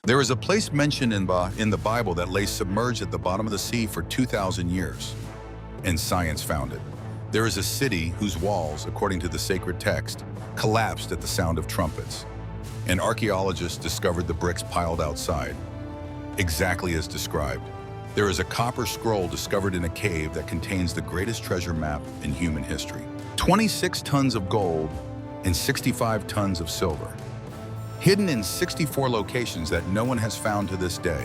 There is a place mentioned in the Bible that lay submerged at the bottom of the sea for 2,000 years, and science found it. There is a city whose walls, according to the sacred text, collapsed at the sound of trumpets, and archaeologists discovered the bricks piled outside, exactly as described. There is a copper scroll discovered in a cave that contains the greatest treasure map in human history. 26 tons of gold and 65 tons of silver, hidden in 64 locations that no one has found to this day.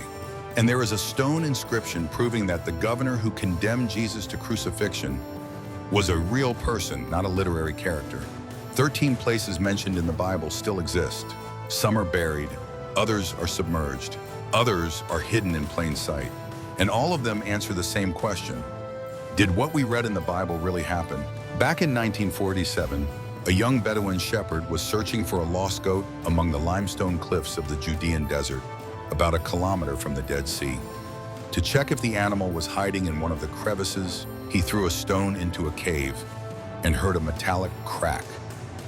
And there is a stone inscription proving that the governor who condemned Jesus to crucifixion was a real person, not a literary character. 13 places mentioned in the Bible still exist. Some are buried, others are submerged, others are hidden in plain sight. And all of them answer the same question. Did what we read in the Bible really happen? Back in 1947, a young Bedouin shepherd was searching for a lost goat among the limestone cliffs of the Judean desert, about a kilometer from the Dead Sea. To check if the animal was hiding in one of the crevices, he threw a stone into a cave and heard a metallic crack,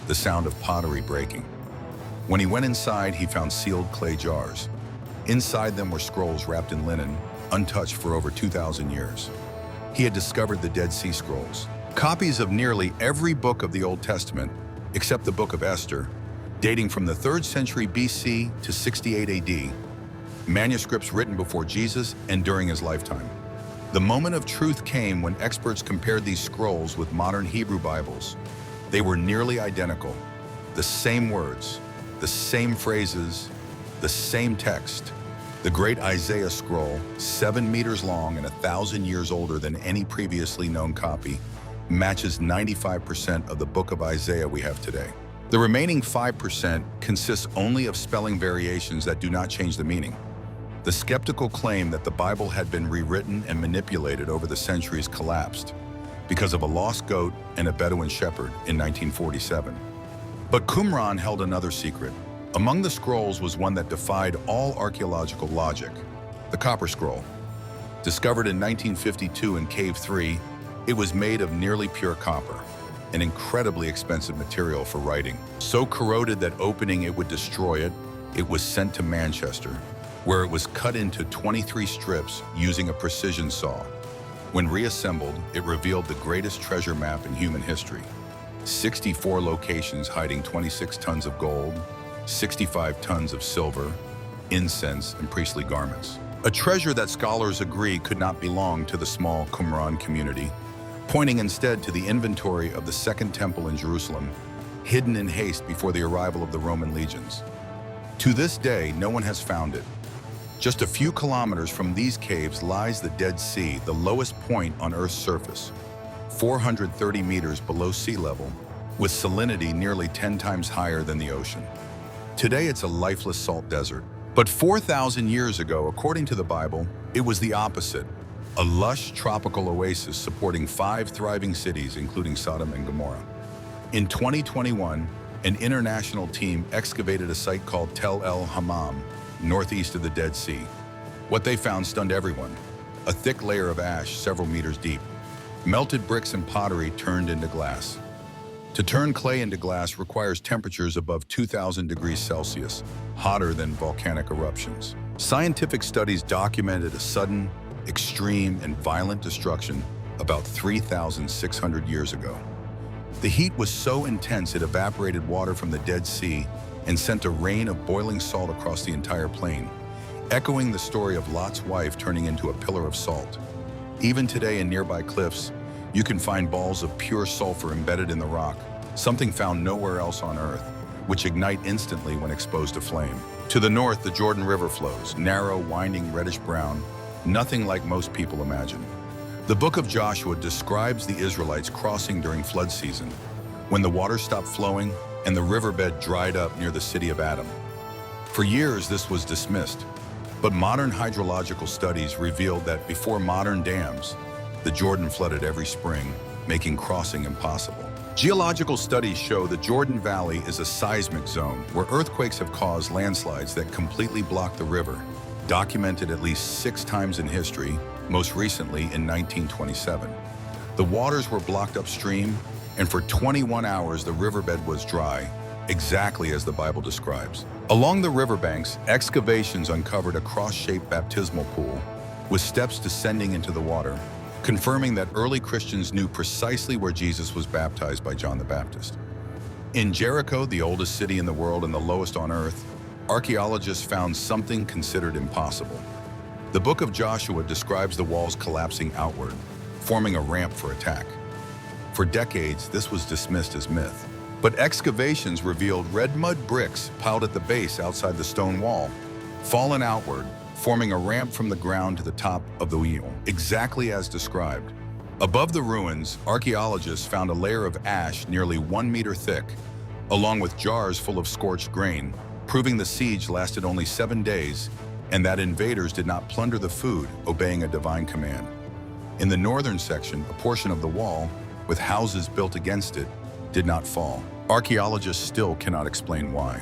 the sound of pottery breaking. When he went inside, he found sealed clay jars. Inside them were scrolls wrapped in linen, untouched for over 2,000 years. He had discovered the Dead Sea Scrolls, copies of nearly every book of the Old Testament, except the book of Esther, dating from the 3rd century BC to 68 AD, manuscripts written before Jesus and during his lifetime. The moment of truth came when experts compared these scrolls with modern Hebrew Bibles. They were nearly identical, the same words, the same phrases, the same text. The great Isaiah scroll, 7 meters long and 1,000 years older than any previously known copy, matches 95% of the book of Isaiah we have today. The remaining 5% consists only of spelling variations that do not change the meaning. The skeptical claim that the Bible had been rewritten and manipulated over the centuries collapsed because of a lost goat and a Bedouin shepherd in 1947. But Qumran held another secret. Among the scrolls was one that defied all archaeological logic, the Copper Scroll. Discovered in 1952 in Cave 3, it was made of nearly pure copper, an incredibly expensive material for writing. So corroded that opening it would destroy it, it was sent to Manchester, where it was cut into 23 strips using a precision saw. When reassembled, it revealed the greatest treasure map in human history. 64 locations hiding 26 tons of gold, 65 tons of silver, incense, and priestly garments. A treasure that scholars agree could not belong to the small Qumran community, pointing instead to the inventory of the Second Temple in Jerusalem, hidden in haste before the arrival of the Roman legions. To this day, no one has found it. Just a few kilometers from these caves lies the Dead Sea, the lowest point on Earth's surface, 430 meters below sea level, with salinity nearly 10 times higher than the ocean. Today, it's a lifeless salt desert. But 4,000 years ago, according to the Bible, it was the opposite. A lush tropical oasis supporting 5 thriving cities, including Sodom and Gomorrah. In 2021, an international team excavated a site called Tel El Hammam, northeast of the Dead Sea. What they found stunned everyone. A thick layer of ash several meters deep. Melted bricks and pottery turned into glass. To turn clay into glass requires temperatures above 2,000 degrees Celsius, hotter than volcanic eruptions. Scientific studies documented a sudden, extreme, and violent destruction about 3,600 years ago. The heat was so intense it evaporated water from the Dead Sea and sent a rain of boiling salt across the entire plain, echoing the story of Lot's wife turning into a pillar of salt. Even today in nearby cliffs, you can find balls of pure sulfur embedded in the rock, something found nowhere else on Earth, which ignite instantly when exposed to flame. To the north, the Jordan River flows, narrow, winding, reddish-brown, nothing like most people imagine. The book of Joshua describes the Israelites crossing during flood season, when the water stopped flowing and the riverbed dried up near the city of Adam. For years, this was dismissed, but modern hydrological studies revealed that before modern dams, the Jordan flooded every spring, making crossing impossible. Geological studies show the Jordan Valley is a seismic zone where earthquakes have caused landslides that completely block the river, documented at least 6 times in history, most recently in 1927. The waters were blocked upstream, and for 21 hours the riverbed was dry, exactly as the Bible describes. Along the riverbanks, excavations uncovered a cross-shaped baptismal pool with steps descending into the water, confirming that early Christians knew precisely where Jesus was baptized by John the Baptist. In Jericho, the oldest city in the world and the lowest on earth, archaeologists found something considered impossible. The book of Joshua describes the walls collapsing outward, forming a ramp for attack. For decades, this was dismissed as myth. But excavations revealed red mud bricks piled at the base outside the stone wall, fallen outward, forming a ramp from the ground to the top of the wheel, exactly as described. Above the ruins, archaeologists found a layer of ash nearly 1 meter thick, along with jars full of scorched grain, proving the siege lasted only 7 days and that invaders did not plunder the food, obeying a divine command. In the northern section, a portion of the wall, with houses built against it, did not fall. Archaeologists still cannot explain why.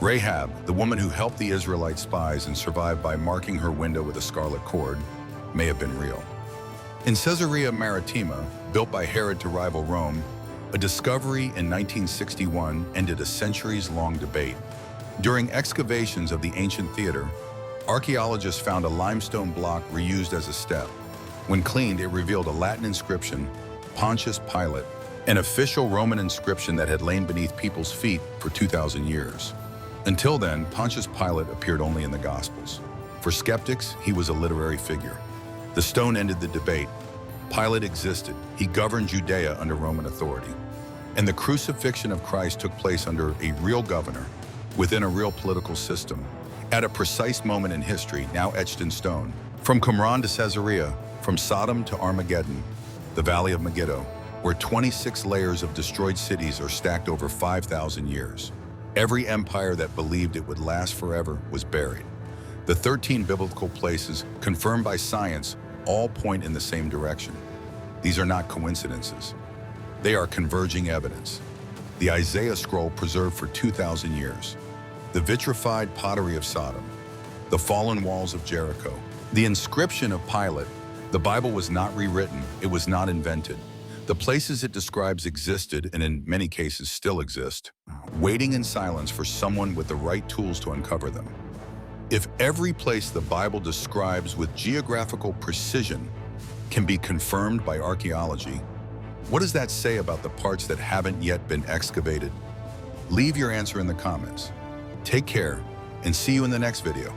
Rahab, the woman who helped the Israelite spies and survived by marking her window with a scarlet cord, may have been real. In Caesarea Maritima, built by Herod to rival Rome, a discovery in 1961 ended a centuries-long debate. During excavations of the ancient theater, archaeologists found a limestone block reused as a step. When cleaned, it revealed a Latin inscription, Pontius Pilate, an official Roman inscription that had lain beneath people's feet for 2,000 years. Until then, Pontius Pilate appeared only in the Gospels. For skeptics, he was a literary figure. The stone ended the debate. Pilate existed. He governed Judea under Roman authority. And the crucifixion of Christ took place under a real governor, within a real political system, at a precise moment in history, now etched in stone. From Qumran to Caesarea, from Sodom to Armageddon, the Valley of Megiddo, where 26 layers of destroyed cities are stacked over 5,000 years. Every empire that believed it would last forever was buried. The 13 biblical places, confirmed by science, all point in the same direction. These are not coincidences. They are converging evidence. The Isaiah scroll preserved for 2,000 years, the vitrified pottery of Sodom, the fallen walls of Jericho, the inscription of Pilate. The Bible was not rewritten, it was not invented. The places it describes existed, and in many cases still exist, waiting in silence for someone with the right tools to uncover them. If every place the Bible describes with geographical precision can be confirmed by archaeology, what does that say about the parts that haven't yet been excavated? Leave your answer in the comments. Take care, and see you in the next video.